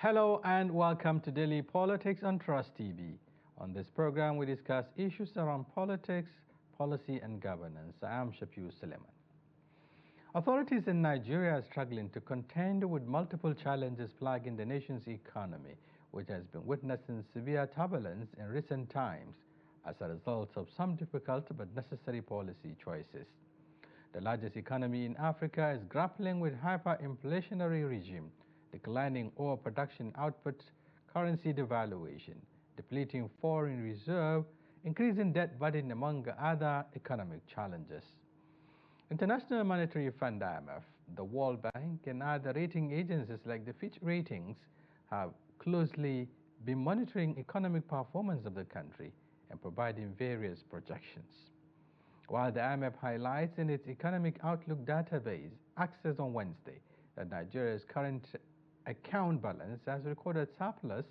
Hello and welcome to Daily Politics on Trust TV. On this program, we discuss issues around politics, policy and governance. I am Shafi'u Suleiman. Authorities in Nigeria are struggling to contend with multiple challenges plaguing the nation's economy, which has been witnessing severe turbulence in recent times as a result of some difficult but necessary policy choices. The largest economy in Africa is grappling with hyperinflationary regime, declining oil production output, currency devaluation, depleting foreign reserve, increasing debt burden, among other economic challenges. International Monetary Fund (IMF), the World Bank, and other rating agencies like the Fitch Ratings have closely been monitoring economic performance of the country and providing various projections. While the IMF highlights in its Economic Outlook database, accessed on Wednesday, that Nigeria's current account balance has recorded surplus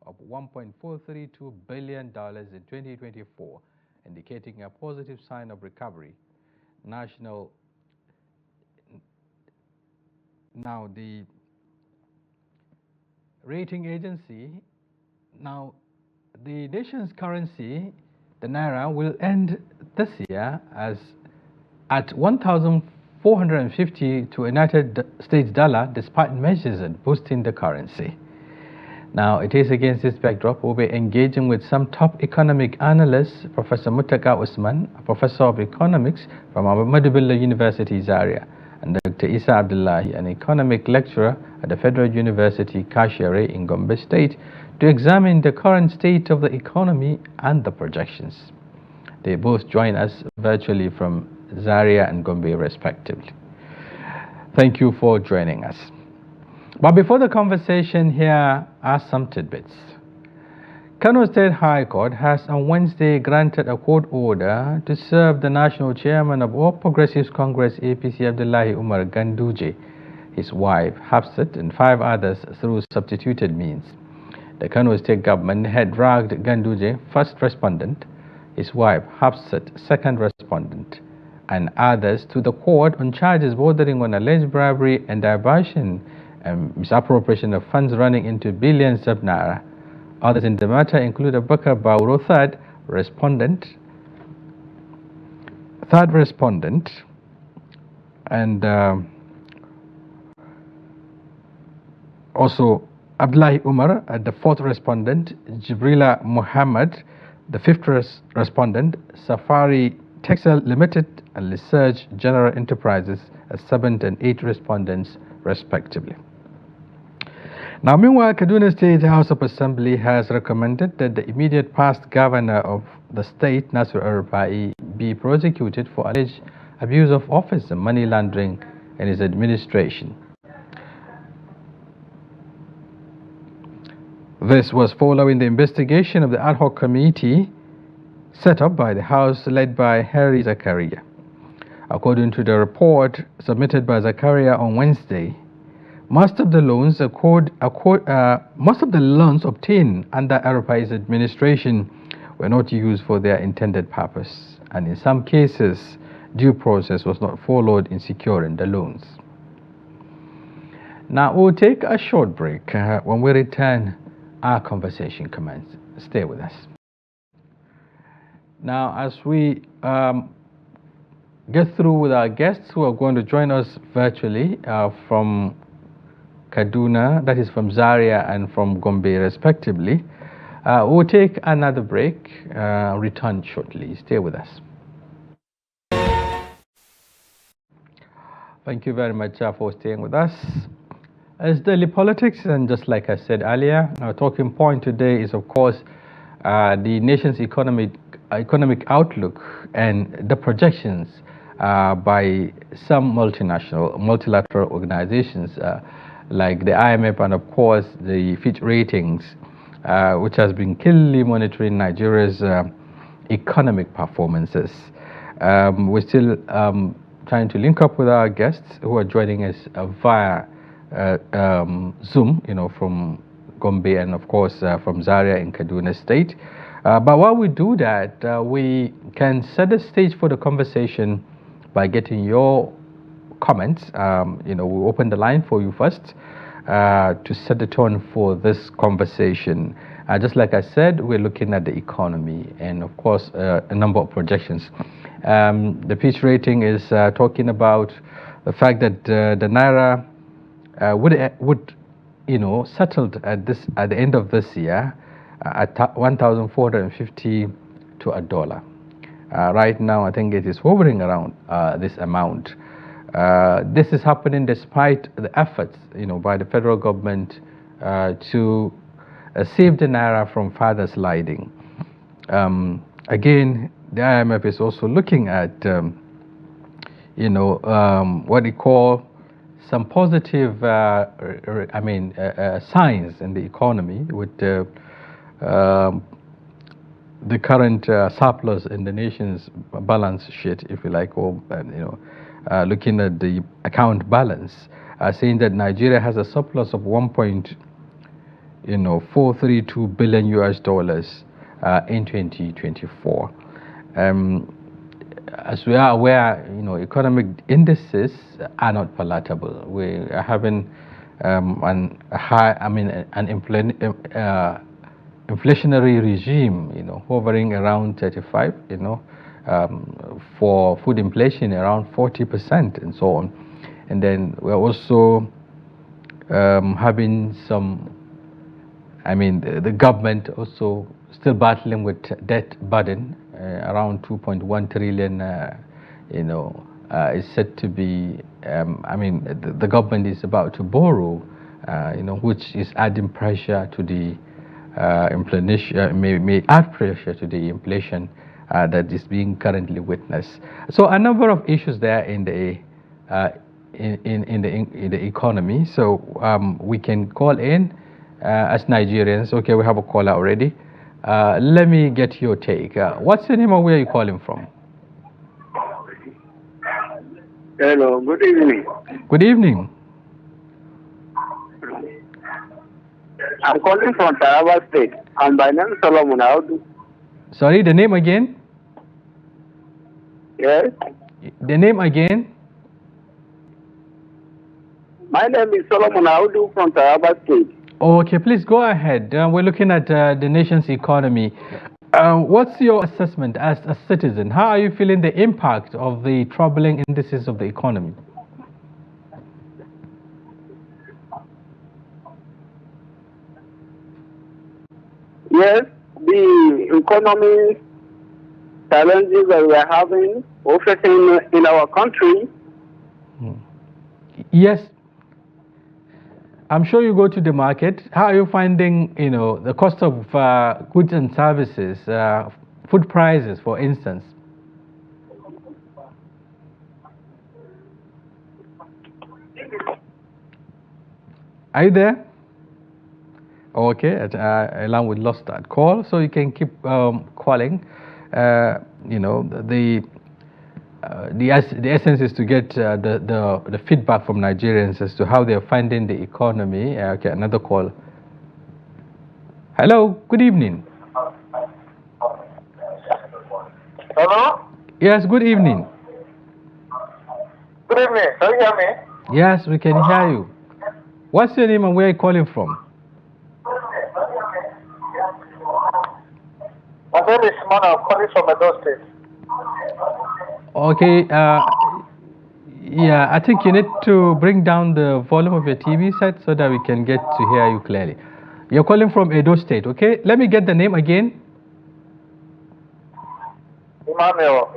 of $1.432 billion in 2024, indicating a positive sign of recovery. Now the rating agency, the nation's currency, the Naira, will end this year as at 1,450 to a United States dollar, despite measures at boosting the currency. Now, it is against this backdrop we'll be engaging with some top economic analysts, Professor Muttaka Usman, a professor of economics from Ahmadu Bello University, Zaria, and Dr. Isa Abdullahi, an economic lecturer at the Federal University, Kashere in Gombe State, to examine the current state of the economy and the projections. They both join us virtually from Zaria and Gombe respectively. Thank you for joining us. But before the conversation, here are some tidbits. Kano State High Court has on Wednesday granted a court order to serve the National Chairman of All Progressives Congress APC Abdullahi Umar Ganduje, his wife Hafsat, and 5 others through substituted means. The Kano State government had dragged Ganduje, first respondent, his wife Hafsat, second respondent, and others to the court on charges bordering on alleged bribery and diversion and misappropriation of funds running into billions of naira. Others in the matter include Abubakar Bauro, third respondent, and also Abdullahi Umar, the 4th respondent, Jibrila Muhammad, the 5th respondent, Safari Textile Limited, and Research General Enterprises as 7th and 8th respondents, respectively. Now, meanwhile, Kaduna State House of Assembly has recommended that the immediate past governor of the state, Nasir El-Rufai, be prosecuted for alleged abuse of office and money laundering in his administration. This was following the investigation of the ad hoc committee set up by the House led by Harry Zakaria. According to the report submitted by Zakaria on Wednesday, most of the loans obtained under El-Rufai's administration were not used for their intended purpose, and in some cases, due process was not followed in securing the loans. Now, we'll take a short break. When we return, our conversation commences. Stay with us. Now, as we get through with our guests who are going to join us virtually from Kaduna, that is from Zaria, and from Gombe respectively, we'll take another break, return shortly. Stay with us. Thank you very much for staying with us. As Daily Politics, and just like I said earlier, our talking point today is, of course, the nation's economic outlook and the projections by some multilateral organizations like the IMF and, of course, the Fitch Ratings, which has been keenly monitoring Nigeria's economic performances. We're still trying to link up with our guests who are joining us via Zoom, from Gombe and, of course, from Zaria in Kaduna State. But while we do that, we can set the stage for the conversation by getting your comments. We'll open the line for you first. to set the tone for this conversation. Just like I said, we're looking at the economy and, of course, a number of projections. The Fitch rating is talking about the fact that the naira would settled at the end of this year at 1,450 to a dollar. Right now, I think it is hovering around this amount. This is happening despite the efforts, by the federal government to save the naira from further sliding. Again, the IMF is also looking at, what they call some positive, signs in the economy with the current surplus in the nation's balance sheet, if you like, or looking at the account balance, saying that Nigeria has a surplus of 1.432 billion US dollars in 2024. As we are aware, economic indices are not palatable. We are having an inflationary regime, hovering around 35, for food inflation around 40% and so on. And then we're also having some, the government also still battling with debt burden, around 2.1 trillion, is said to be, the government is about to borrow, which is adding pressure to the inflation, may add pressure to the inflation that is being currently witnessed. So a number of issues there in the economy. So we can call in as Nigerians. Okay, we have a caller already. Let me get your take. What's your name and where are you calling from? Hello, good evening. Good evening. I'm calling from Taraba State, and my name is Solomon Audu. Sorry, the name again? Yes? The name again? My name is Solomon Audu from Taraba State. Okay, please go ahead. We're looking at the nation's economy. What's your assessment as a citizen? How are you feeling the impact of the troubling indices of the economy? Yes, the economy challenges that we are having, or facing in our country. Yes. I'm sure you go to the market. How are you finding, the cost of goods and services, food prices, for instance? Are you there? Okay, Alan, we lost that call, so you can keep calling. The essence is to get the feedback from Nigerians as to how they are finding the economy. Okay, another call. Hello, good evening. Hello? Yes, good evening. Good evening, can you hear me? Yes, we can hear you. What's your name and where are you calling from? My name is Simon, I'm calling from Edo State. Okay, yeah, I think you need to bring down the volume of your TV set so that we can get to hear you clearly. You're calling from Edo State, okay? Let me get the name again. Emmanuel,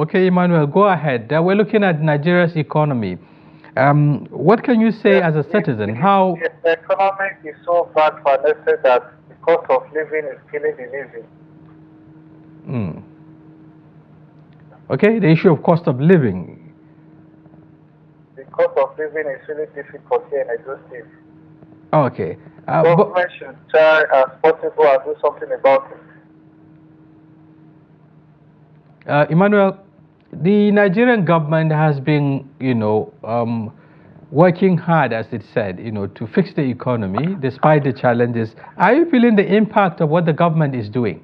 okay, Emmanuel, go ahead. We're looking at Nigeria's economy. What can you say as a citizen? How the economy is so bad for us that the cost of living is killing the lazy. Okay, the issue of cost of living. The cost of living is really difficult here in Edo State. Okay. Government should try as possible and do something about it. Emmanuel, the Nigerian government has been, working hard, as it said, to fix the economy despite the challenges. Are you feeling the impact of what the government is doing?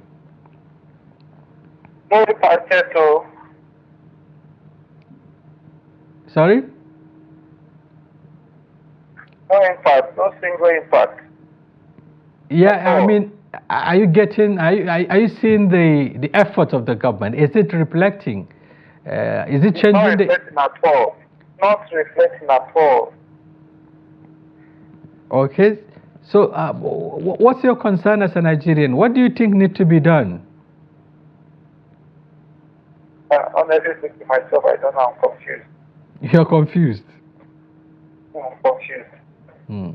Sorry? No impact, no single impact. Yeah, I mean, are you getting? Are you seeing the effort of the government? Is it reflecting? Is it changing? Not reflecting at all. Not reflecting at all. Okay, so what's your concern as a Nigerian? What do you think needs to be done? Honestly speaking, myself, I don't know. I'm confused. You're confused. I'm confused. Hmm.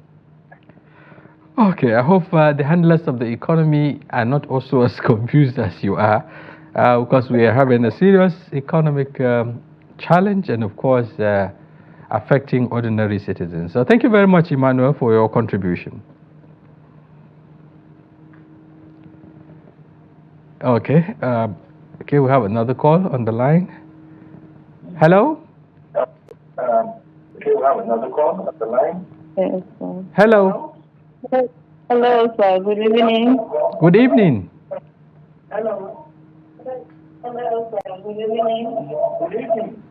Okay, I hope the handlers of the economy are not also as confused as you are, because we are having a serious economic challenge and, of course, affecting ordinary citizens. So thank you very much, Emmanuel, for your contribution. Okay, okay, we have another call on the line. Hello? Okay, we have another call on the line. Yes, sir. Hello? Hello, sir. Good evening. Good evening. Hello. Hello, sir. Good evening. Good evening.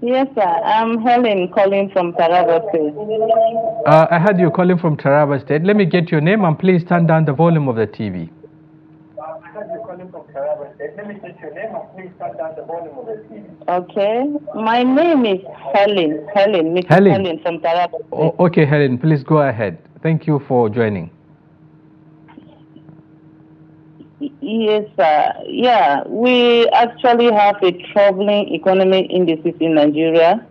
Yes, sir. I'm Helen calling from Taraba State. I heard you calling from Taraba State. Let me get your name and please turn down the volume of the TV. I heard you calling from Taraba State. Let me get your name and please turn down the volume of the TV. Okay. My name is Helen. Mrs. Helen from Taraba State. Oh, okay, Helen, please go ahead. Thank you for joining. Yes, sir. Yeah, we actually have a troubling economic indices in Nigeria.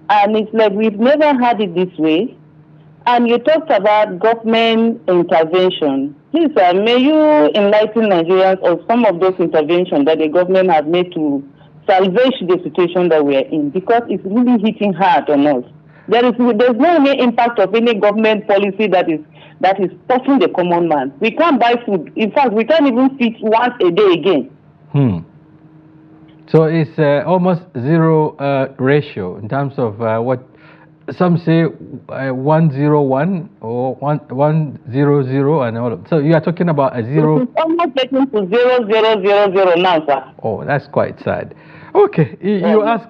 And it's like we've never had it this way. And you talked about government intervention. Please, sir, may you enlighten Nigerians of some of those interventions that the government has made to salvage the situation that we are in, because it's really hitting hard on us. There's no any impact of any government policy that is touching the common man. We can't buy food. In fact, we can't even feed once a day again. So it's almost zero ratio in terms of what some say 101 or 100 and all. So you are talking about a zero. It's almost getting to 0000 now, sir. Oh, that's quite sad. Okay, you ask,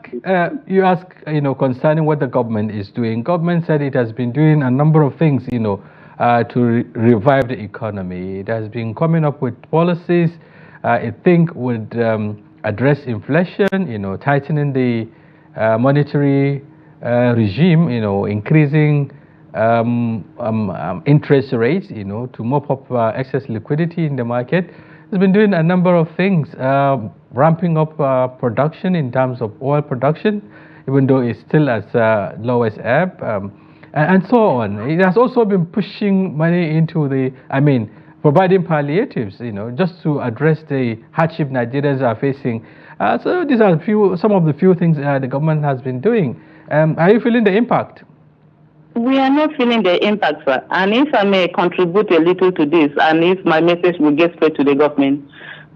concerning what the government is doing. Government said it has been doing a number of things, to revive the economy. It has been coming up with policies I think would address inflation, tightening the monetary regime, increasing interest rates, to mop up excess liquidity in the market. It's been doing a number of things, ramping up production in terms of oil production, even though it's still as low as ebb, and so on. It has also been pushing money into providing palliatives, just to address the hardship Nigerians are facing. So these are some of the few things the government has been doing. Are you feeling the impact? We are not feeling the impact, sir. And if I may contribute a little to this, and if my message will get straight to the government,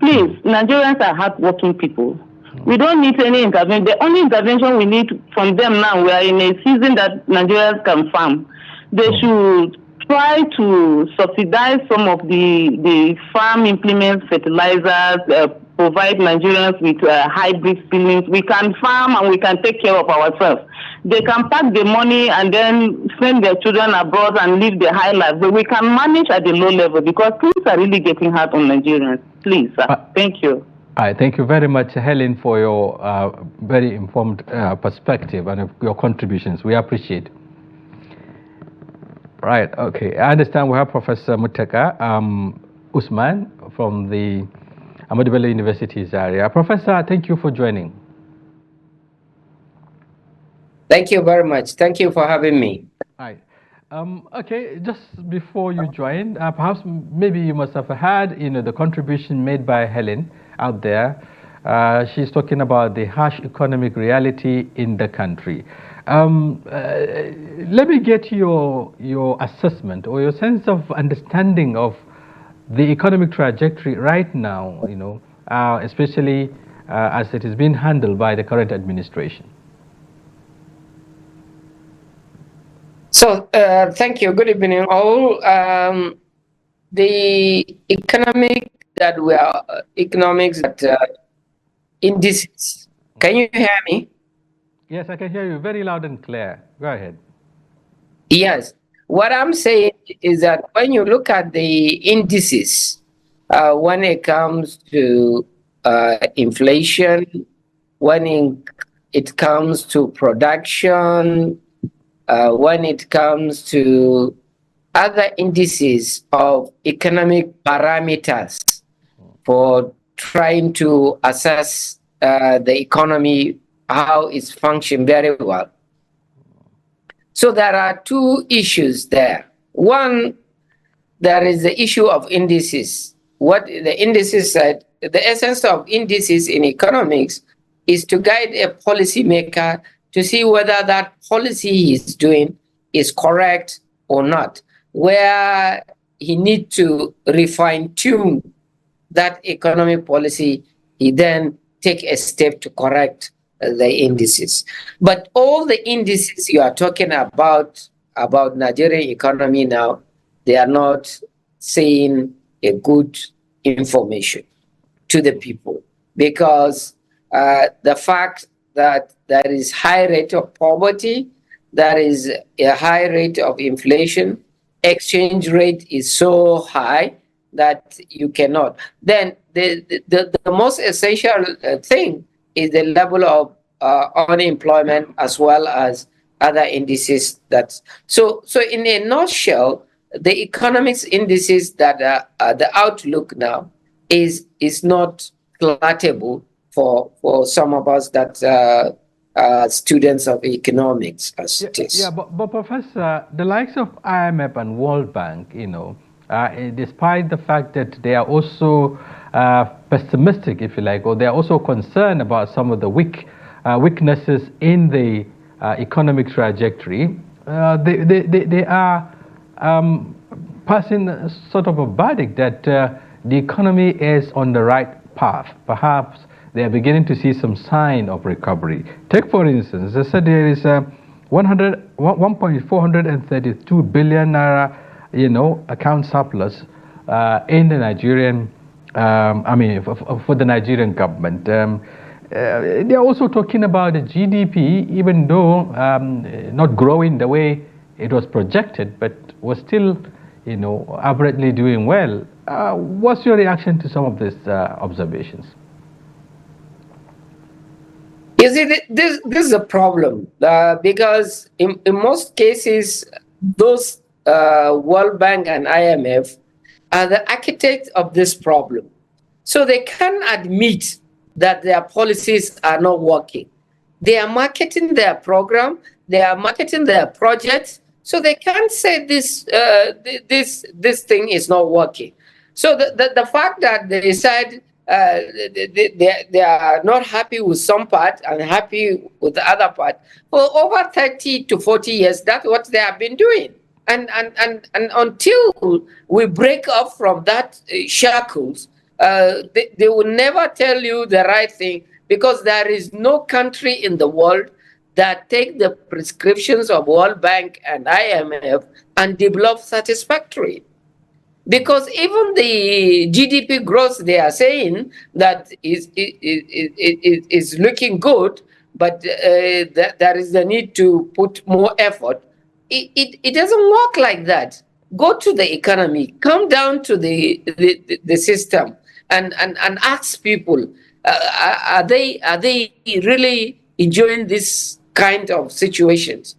please, Nigerians are hardworking people. We don't need any intervention. The only intervention we need from them now, we are in a season that Nigerians can farm. They should try to subsidize some of the farm implements, fertilizers, provide Nigerians with hybrid seedlings. We can farm and we can take care of ourselves. They can pack the money and then send their children abroad and live the high life. But we can manage at the low level, because things are really getting hard on Nigerians. Please, sir. Thank you. All right, thank you very much, Helen, for your very informed perspective and your contributions. We appreciate it. Right, okay. I understand we have Professor Muttaka Usman from the Ahmadu Bello University, Zaria. Professor, thank you for joining. Thank you very much. Thank you for having me. Right. Okay, just before you join, perhaps maybe you must have heard, the contribution made by Helen out there. She's talking about the harsh economic reality in the country. Let me get your assessment or your sense of understanding of the economic trajectory right now, especially as it is being handled by the current administration. So, thank you. Good evening, all. The economics that indices. Can you hear me? Yes, I can hear you very loud and clear. Go ahead. Yes. What I'm saying is that when you look at the indices, when it comes to inflation, when it comes to production, when it comes to other indices of economic parameters for trying to assess the economy, how it's functioning very well. So there are two issues there. One, there is the issue of indices. What the indices said, the essence of indices in economics is to guide a policymaker to see whether that policy he's doing is correct or not, where he needs to refine tune that economic policy, he then take a step to correct the indices. But all the indices you are talking about Nigerian economy now, they are not saying a good information to the people, because the fact that there is high rate of poverty, there is a high rate of inflation, exchange rate is so high that you cannot. Then the most essential thing is the level of unemployment, as well as other indices. So in a nutshell, the economics indices that the outlook now is not palatable for some of us that students of economics as it is. Yeah, but Professor, the likes of IMF and World Bank, despite the fact that they are also pessimistic, if you like, or they are also concerned about some of the weaknesses in the economic trajectory, they are passing sort of a verdict that the economy is on the right path. Perhaps they are beginning to see some sign of recovery. Take, for instance, they said there is 1.432 billion naira, account surplus in the Nigerian, for the Nigerian government. They are also talking about the GDP, even though not growing the way it was projected, but was still, averagely doing well. What's your reaction to some of these observations? You see, this is a problem because in most cases, those World Bank and IMF are the architects of this problem. So they can admit that their policies are not working. They are marketing their program, they are marketing their projects, so they can't say this thing is not working. So the fact that they said they are not happy with some part and happy with the other part for over 30 to 40 years, that's what they have been doing. And until we break up from that shackles, they will never tell you the right thing, because there is no country in the world that take the prescriptions of World Bank and IMF and develop satisfactory. Because even the GDP growth, they are saying that is looking good, but there is the need to put more effort. It doesn't work like that. Go to the economy, come down to the system, and ask people, are they really enjoying this kind of situations?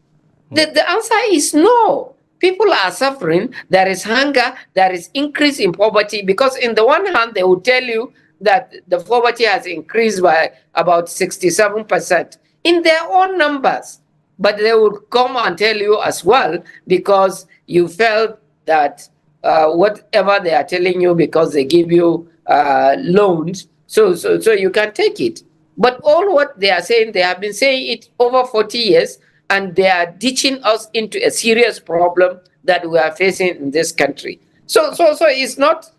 The answer is no. People are suffering. There is hunger. There is increase in poverty, because in the one hand, they will tell you that the poverty has increased by about 67% in their own numbers. But they will come and tell you as well, because you felt that whatever they are telling you, because they give you loans, so you can take it. But all what they are saying, they have been saying it over 40 years, and they are ditching us into a serious problem that we are facing in this country. So it's not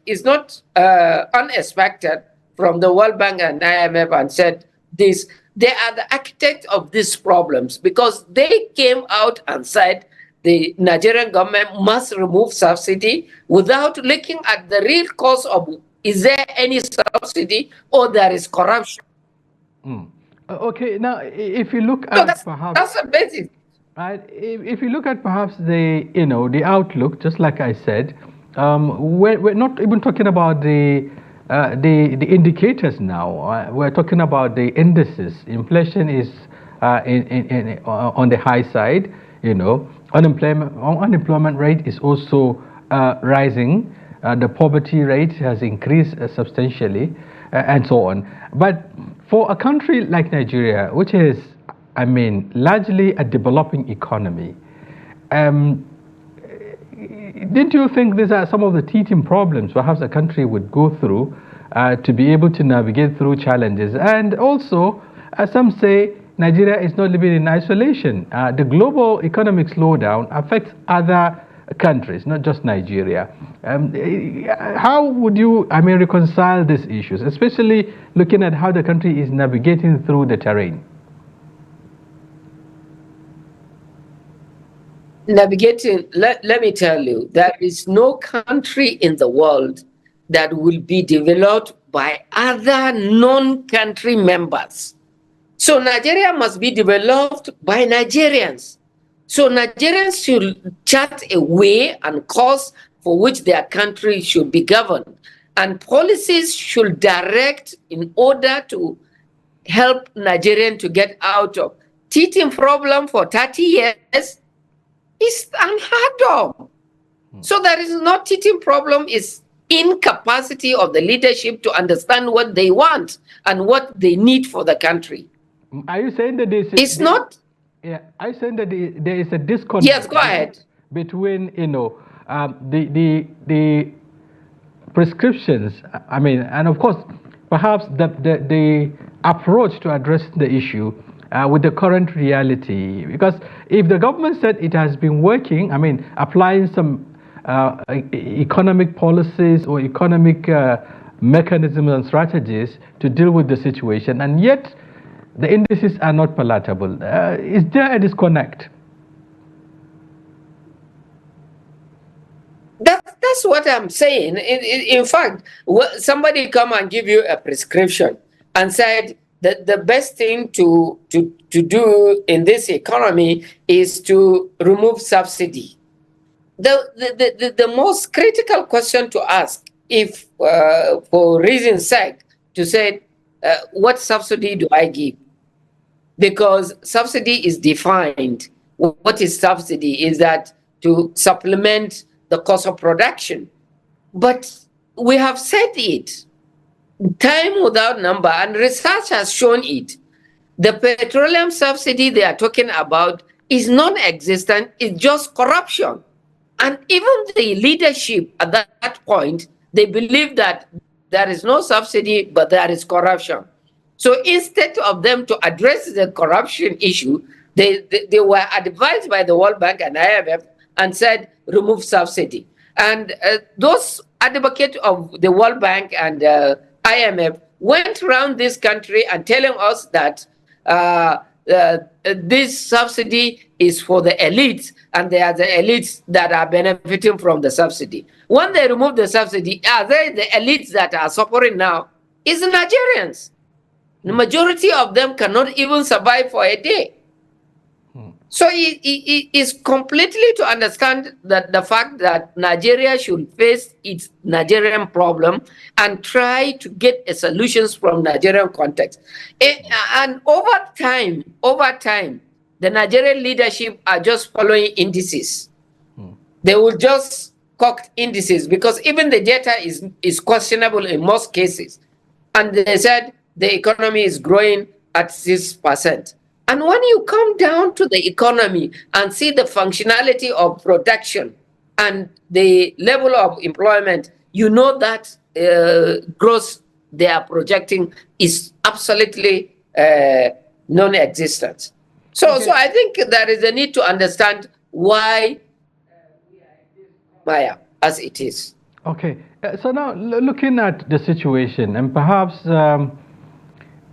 unexpected from the World Bank and IMF and said this. They are the architect of these problems, because they came out and said the Nigerian government must remove subsidy without looking at the real cause of, is there any subsidy or there is corruption? Okay, now if you look at that's a basic. Right. If you look at perhaps the outlook, just like I said, we're not even talking about the indicators now. We're talking about the indices. Inflation is on the high side. Unemployment rate is also rising. The poverty rate has increased substantially, and so on. But for a country like Nigeria, which is, largely a developing economy, didn't you think these are some of the teething problems perhaps a country would go through to be able to navigate through challenges? And also, as some say, Nigeria is not living in isolation. The global economic slowdown affects other countries, not just Nigeria. How would you, reconcile these issues, especially looking at how the country is navigating through the terrain? Navigating, let me tell you, there is no country in the world that will be developed by other non-country members. So Nigeria must be developed by Nigerians. So Nigerians should chart a way and course for which their country should be governed. And policies should direct in order to help Nigerians to get out of teething problem for 30 years. Is unheard of. So there is no teething problem, is incapacity of the leadership to understand what they want and what they need for the country. Are you saying that it's not? Yeah, are you saying that there is a disconnect? Yes, go ahead. Between the prescriptions, and of course, perhaps the approach to address the issue with the current reality, because if the government said it has been working, applying some economic policies or economic mechanisms and strategies to deal with the situation, and yet the indices are not palatable, is there a disconnect? That's what I'm saying. In fact, somebody come and give you a prescription and said, the best thing to do in this economy is to remove subsidy. The most critical question to ask, if for reason's sake, to say, what subsidy do I give? Because subsidy is defined. What is subsidy? Is that to supplement the cost of production. But we have said it time without number, and research has shown it. The petroleum subsidy they are talking about is non-existent, it's just corruption. And even the leadership at that point, they believe that there is no subsidy, but there is corruption. So instead of them to address the corruption issue, they were advised by the World Bank and IMF and said, remove subsidy. And those advocates of the World Bank and IMF went around this country and telling us that this subsidy is for the elites, and they are the elites that are benefiting from the subsidy. When they remove the subsidy, are they the elites that are suffering now? Is the Nigerians. The majority of them cannot even survive for a day. So it is completely to understand that the fact that Nigeria should face its Nigerian problem and try to get a solutions from Nigerian context. And over time, the Nigerian leadership are just following indices. They will just concoct indices because even the data is questionable in most cases. And they said the economy is growing at 6%. And when you come down to the economy and see the functionality of production and the level of employment, you know that growth they are projecting is absolutely non-existent. So, okay. So I think there is a need to understand why Maya as it is. Okay. So now looking at the situation and perhaps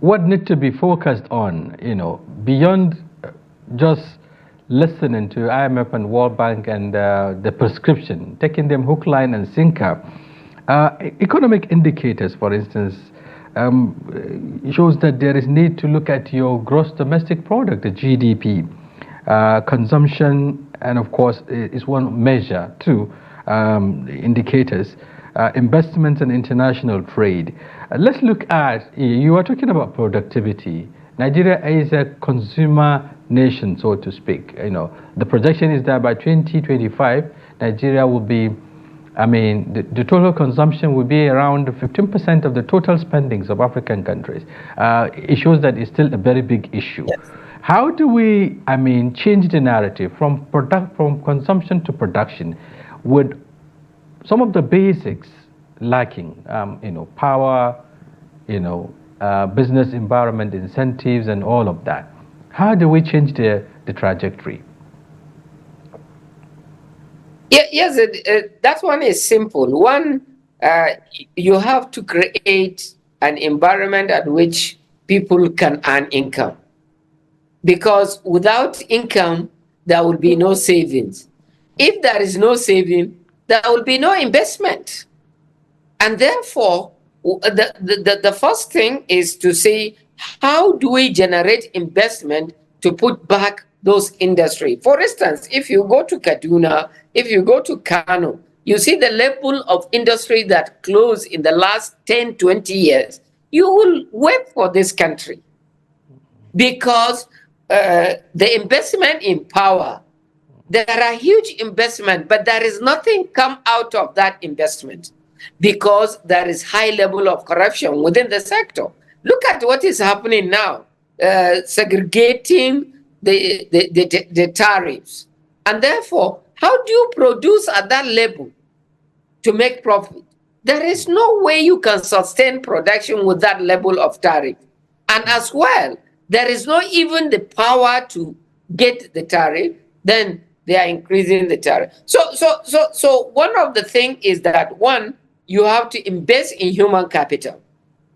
what needs to be focused on, beyond just listening to IMF and World Bank and the prescription, taking them hook, line, and sinker. Economic indicators, for instance, shows that there is need to look at your gross domestic product, the GDP. consumption, and of course, is one measure too, indicators, investments and international trade. Let's look at, you are talking about productivity. Nigeria is a consumer nation, so to speak. The projection is that by 2025, Nigeria will be, the total consumption will be around 15% of the total spendings of African countries. It shows that it's still a very big issue. Yes. How do we, change the narrative from consumption to production with some of the basics lacking, power, business environment incentives and all of that? How do we change the trajectory? Yes, that one is simple. One, you have to create an environment at which people can earn income. Because without income, there will be no savings. If there is no saving, there will be no investment. And therefore, the first thing is to say, how do we generate investment to put back those industries? For instance, if you go to Kaduna, if you go to Kano, you see the level of industry that closed in the last 10, 20 years. You will wait for this country because the investment in power, there are huge investment, but there is nothing come out of that investment because there is high level of corruption within the sector. Look at what is happening now, segregating the tariffs. And therefore, how do you produce at that level to make profit? There is no way you can sustain production with that level of tariff. And as well, there is not even the power to get the tariff, then they are increasing the tariff. So one of the things is that, one, you have to invest in human capital.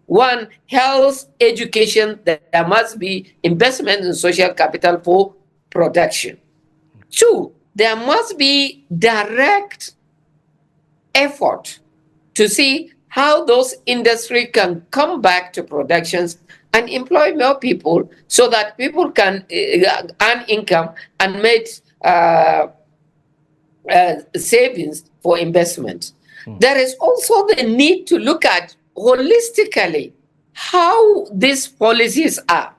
One, health, education, there must be investment in social capital for production. Two, there must be direct effort to see how those industries can come back to productions and employ more people so that people can earn income and make savings for investment. There is also the need to look at holistically how these policies are.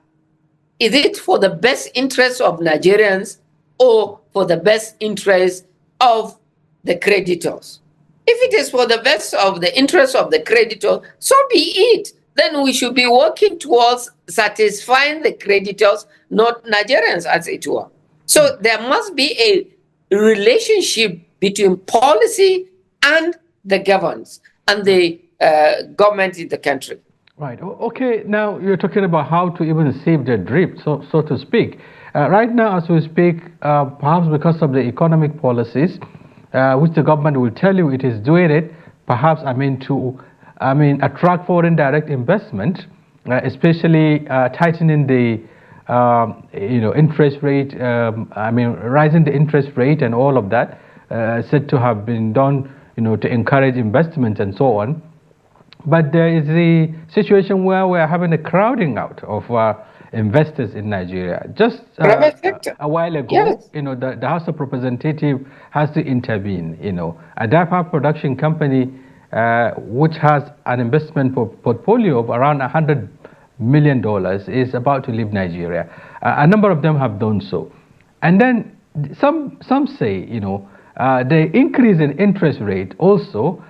Is it for the best interest of Nigerians or for the best interest of the creditors? If it is for the best of the interest of the creditor, so be it. Then we should be working towards satisfying the creditors, not Nigerians, as it were. So there must be a relationship between policy and the governance and the government in the country. Right. Okay. Now you're talking about how to even save the drip, so to speak. Right now, as we speak, perhaps because of the economic policies, which the government will tell you it is doing it, perhaps to attract foreign direct investment, especially tightening the interest rate. Rising the interest rate and all of that, said to have been done, to encourage investment and so on. But there is the situation where we are having a crowding out of investors in Nigeria. Just a while ago, yes, the House of Representatives has to intervene. A diaper production company, which has an investment portfolio of around $100 million, is about to leave Nigeria. A number of them have done so. And then some say, the increase in interest rate also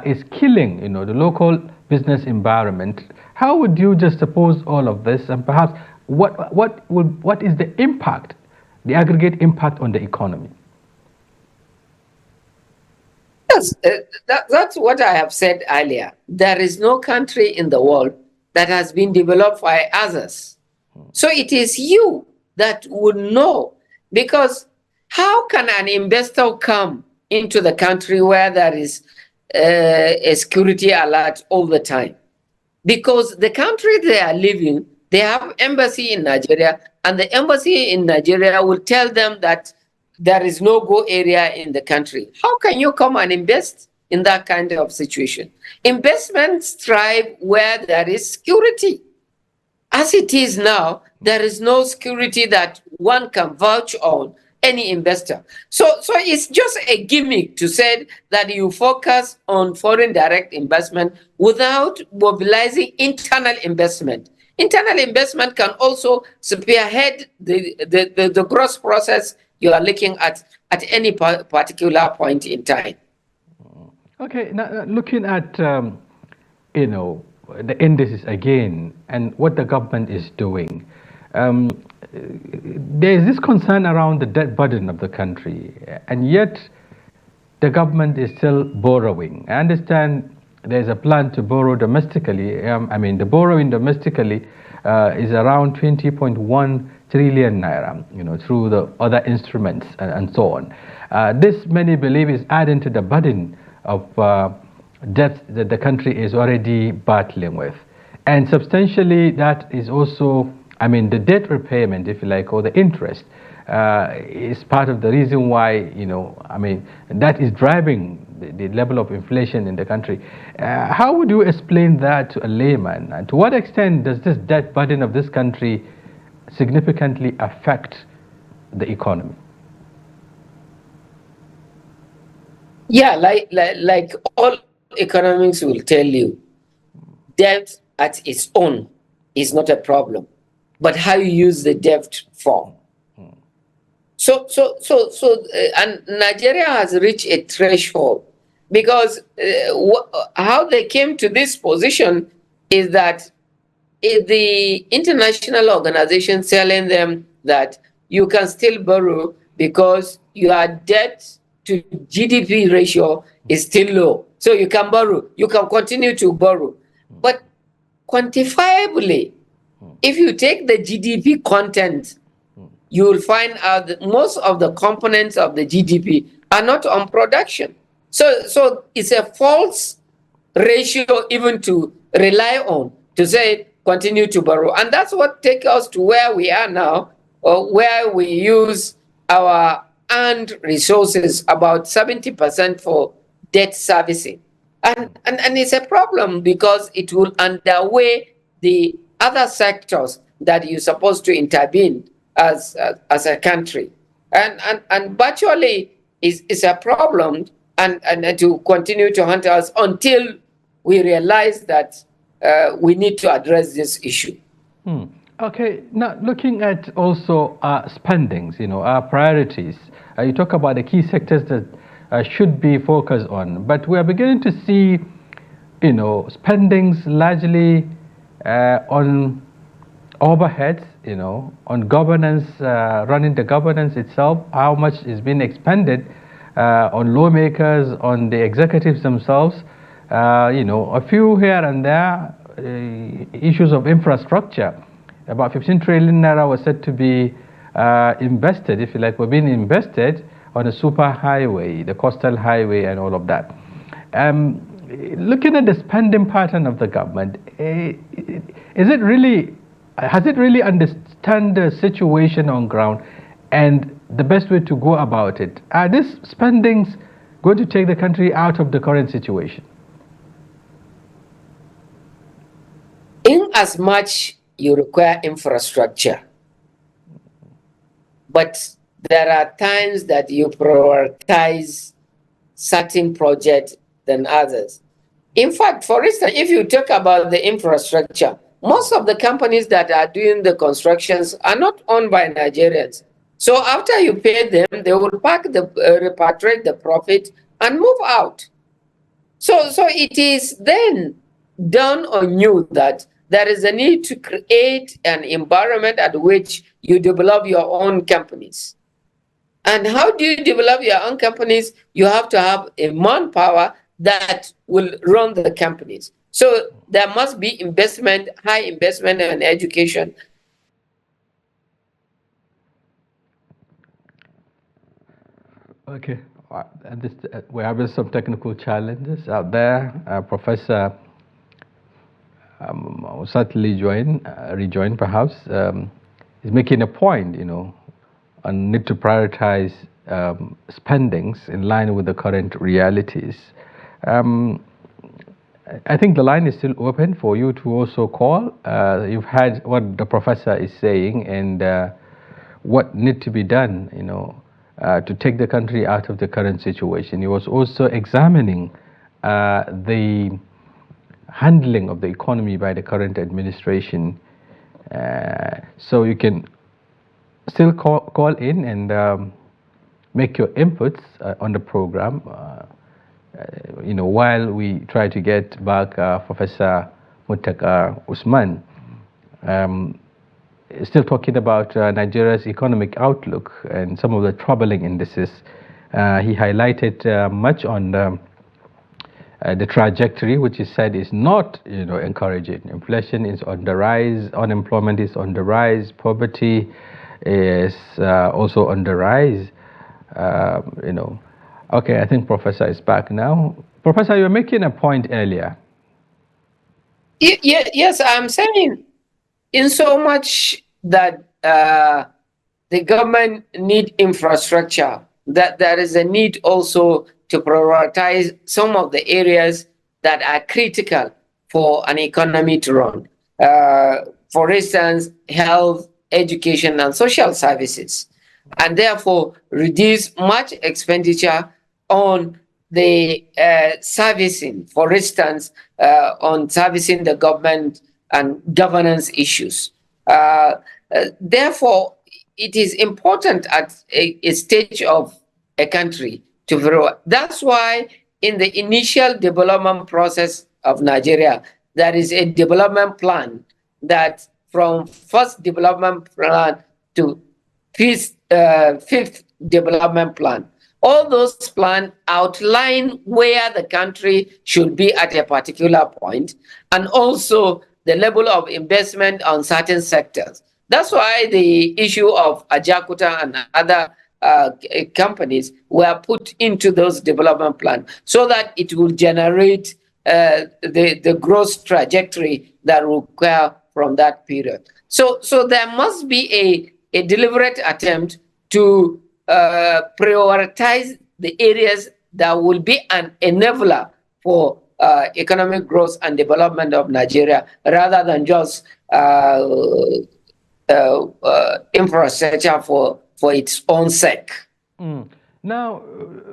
is killing, the local business environment. How would you just oppose all of this, and perhaps what is the impact, the aggregate impact on the economy? Yes, that's what I have said earlier. There is no country in the world that has been developed by others. So it is you that would know, because how can an investor come into the country where there is a security alert all the time? Because the country they are living, they have embassy in Nigeria, and the embassy in Nigeria will tell them that there is no go area in the country. How can you come and invest in that kind of situation? Investments thrive where there is security. As it is now, there is no security that one can vouch on any investor. So it's just a gimmick to say that you focus on foreign direct investment without mobilizing internal investment. Internal investment can also spearhead the growth process you are looking at any particular point in time. Okay, now looking at the indices again and what the government is doing. There is this concern around the debt burden of the country, and yet the government is still borrowing. I understand there's a plan to borrow domestically. The borrowing domestically is around 20.1 trillion naira, through the other instruments and so on. This, many believe, is adding to the burden of debt that the country is already battling with. And substantially, that is also, the debt repayment, if you like, or the interest, is part of the reason why, that is driving the level of inflation in the country. How would you explain that to a layman? And to what extent does this debt burden of this country significantly affect the economy? Yeah, like all economics will tell you, debt at its own is not a problem, but how you use the debt for. And Nigeria has reached a threshold because how they came to this position is that the international organization telling them that you can still borrow because your debt to GDP ratio is still low. So you can borrow, you can continue to borrow. But quantifiably, if you take the GDP content, you will find out that most of the components of the GDP are not on production. So it's a false ratio even to rely on to say continue to borrow. And that's what takes us to where we are now, or where we use our earned resources, about 70% for debt servicing. And it's a problem because it will underweigh the other sectors that you're supposed to intervene as a country. And virtually is a problem and to continue to haunt us until we realize that we need to address this issue. Okay, now looking at also spendings, our priorities. You talk about the key sectors that should be focused on, but we are beginning to see, spendings largely on overheads, on governance, running the governance itself, how much is being expended on lawmakers, on the executives themselves, a few here and there, issues of infrastructure. About 15 trillion naira was said to be invested, if you like, were being invested on a super highway, the coastal highway and all of that. Looking at the spending pattern of the government, has it really understand the situation on ground and the best way to go about it? Are these spendings going to take the country out of the current situation? In as much you require infrastructure, but there are times that you prioritize certain projects than others. In fact, for instance, if you talk about the infrastructure, most of the companies that are doing the constructions are not owned by Nigerians. So after you pay them, they will repatriate the profit and move out. So it is then done on you that there is a need to create an environment at which you develop your own companies. And how do you develop your own companies? You have to have a manpower that will run the companies. So there must be investment, high investment in education. Okay, and we're having some technical challenges out there. Professor will certainly rejoin perhaps. Is making a point, on need to prioritize spendings in line with the current realities. I think the line is still open for you to also call. You've heard what the professor is saying and what need to be done, to take the country out of the current situation. He was also examining the handling of the economy by the current administration. So you can still call in and make your inputs on the program, while we try to get back Professor Muttaka Usman. Still talking about Nigeria's economic outlook and some of the troubling indices. He highlighted much on the trajectory, which he said is not, encouraging. Inflation is on the rise, unemployment is on the rise, poverty is also on the rise. Okay, I think Professor is back now. Professor, you were making a point earlier. Yes, I'm saying in so much that the government need infrastructure, that there is a need also to prioritize some of the areas that are critical for an economy to run. For instance, health, education, and social services, and therefore reduce much expenditure on the servicing, for instance, on servicing the government and governance issues. Therefore, it is important at a stage of a country to grow. That's why in the initial development process of Nigeria, there is a development plan that from first development plan to fifth development plan. All those plans outline where the country should be at a particular point, and also the level of investment on certain sectors. That's why the issue of Ajakuta and other companies were put into those development plans so that it will generate the growth trajectory that will occur from that period. So there must be a deliberate attempt to prioritize the areas that will be an enabler for economic growth and development of Nigeria, rather than just infrastructure for its own sake. Now,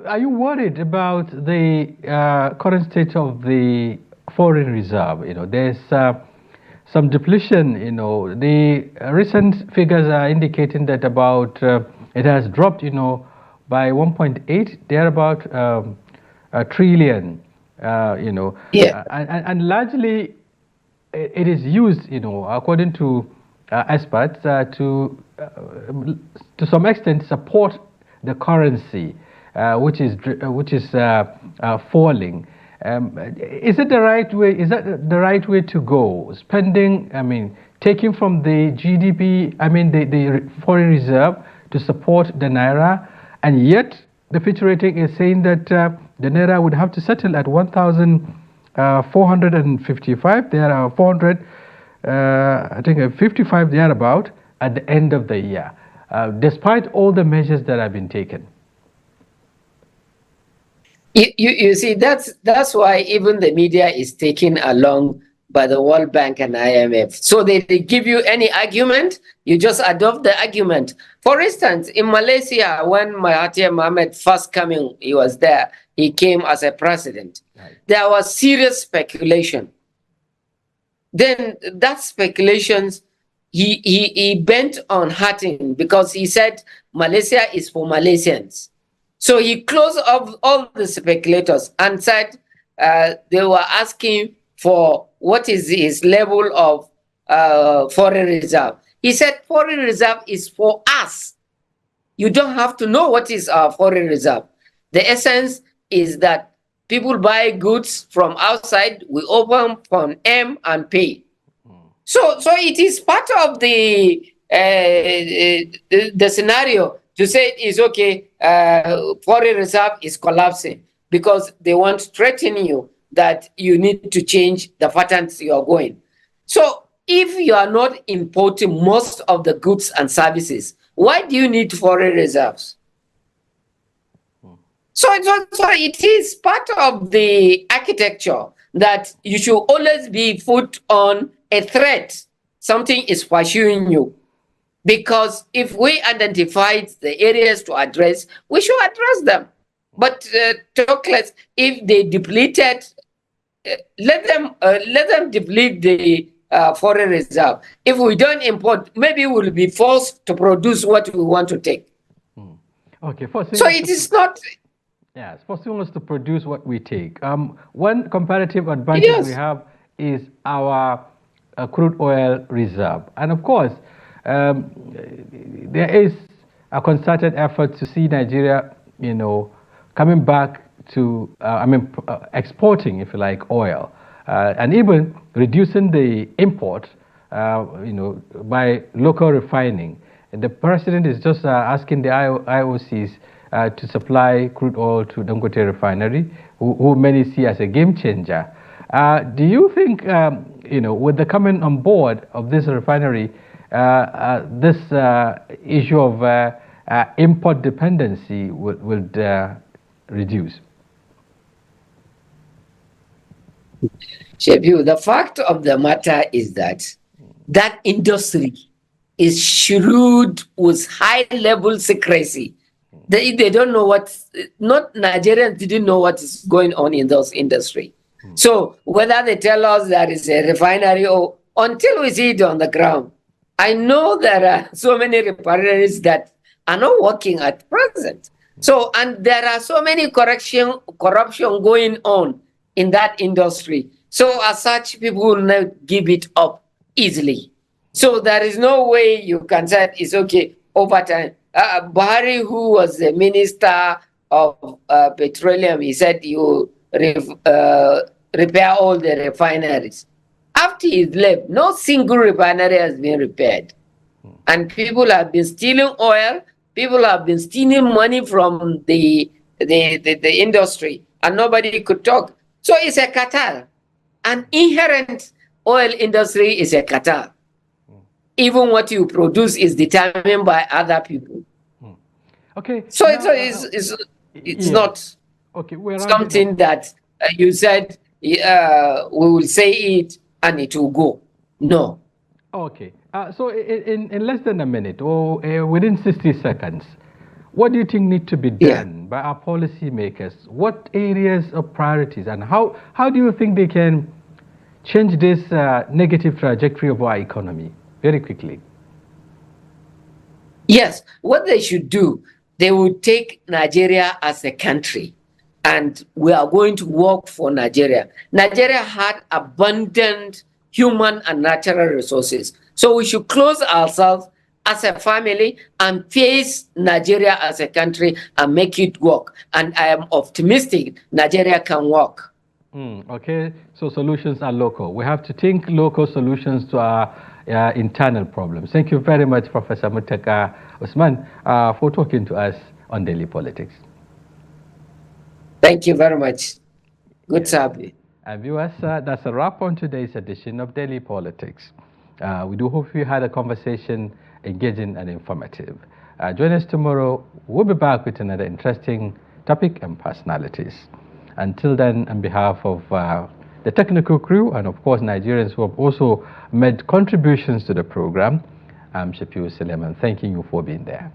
are you worried about the current state of the foreign reserve? There's some depletion. The recent figures are indicating that about it has dropped, by 1.8, thereabout a trillion. Yeah. And largely it is used, according to experts, to some extent support the currency, which is falling. Is it the right way? Is that the right way to go? Spending, taking from the GDP, the foreign reserve to support the naira, and yet the Fitch rating is saying that the naira would have to settle at 1,455. There are 400. I think 55 thereabout at the end of the year, despite all the measures that have been taken. You see, that's why even the media is taken along by the World Bank and IMF. So they give you any argument, you just adopt the argument. For instance, in Malaysia, when Mahathir Mohamad first came, he was there. He came as a president. Right. There was serious speculation. Then that speculations, he bent on hurting, because he said Malaysia is for Malaysians. So he closed off all the speculators and said they were asking for what is his level of foreign reserve. He said foreign reserve is for us. You don't have to know what is our foreign reserve. The essence is that people buy goods from outside, we open from M and pay. So it is part of the scenario to say it's okay, foreign reserve is collapsing, because they want to threaten you that you need to change the patterns you are going. So if you are not importing most of the goods and services, why do you need foreign reserves? So it is part of the architecture that you should always be put on a threat. Something is pursuing you. Because if we identified the areas to address, we should address them. But talk less. If they depleted, let them deplete the foreign reserve. If we don't import, maybe we'll be forced to produce what we want to take. Okay, so it is not. Yes, forcing us to produce what we take. One comparative advantage we have is our crude oil reserve. And of course, there is a concerted effort to see Nigeria, coming back to, exporting, if you like, oil, and even reducing the import, by local refining. And the president is just asking the IOCs to supply crude oil to Dangote refinery, who many see as a game changer. Do you think, with the coming on board of this refinery, this issue of import dependency would reduce? Shafi'u, the fact of the matter is that that industry is shrewd with high-level secrecy. They don't know not Nigerians didn't know what is going on in those industry. So whether they tell us there is a refinery or until we see it on the ground, I know there are so many refineries that are not working at present. So, and there are so many corruption going on in that industry. So as such, people will not give it up easily. So there is no way you can say it's okay over time. Buhari, who was the minister of petroleum, he said you repair all the refineries. After he left, no single refinery has been repaired. And people have been stealing oil, people have been stealing money from the industry, and nobody could talk. So it's a cartel. An inherent oil industry is a cartel. Even what you produce is determined by other people. Okay. So it's not something that you said we will say it and it will go. No. Okay. So in less than a minute or within 60 seconds, what do you think need to be done by our policymakers? What areas of priorities, and how do you think they can change this negative trajectory of our economy? Very quickly. Yes, what they should do, they will take Nigeria as a country, and we are going to work for Nigeria. Nigeria had abundant human and natural resources. So we should close ourselves as a family and face Nigeria as a country and make it work. And I am optimistic Nigeria can work. Okay, so solutions are local. We have to think local solutions to our internal problems. Thank you very much, Professor Muttaka Usman, for talking to us on Daily Politics. Thank you very much. Good to have you. And viewers, that's a wrap on today's edition of Daily Politics. We do hope you had a conversation engaging and informative. Join us tomorrow. We'll be back with another interesting topic and personalities. Until then, on behalf of the technical crew and of course Nigerians who have also made contributions to the program, I'm Shafi'u Suleiman, thanking you for being there.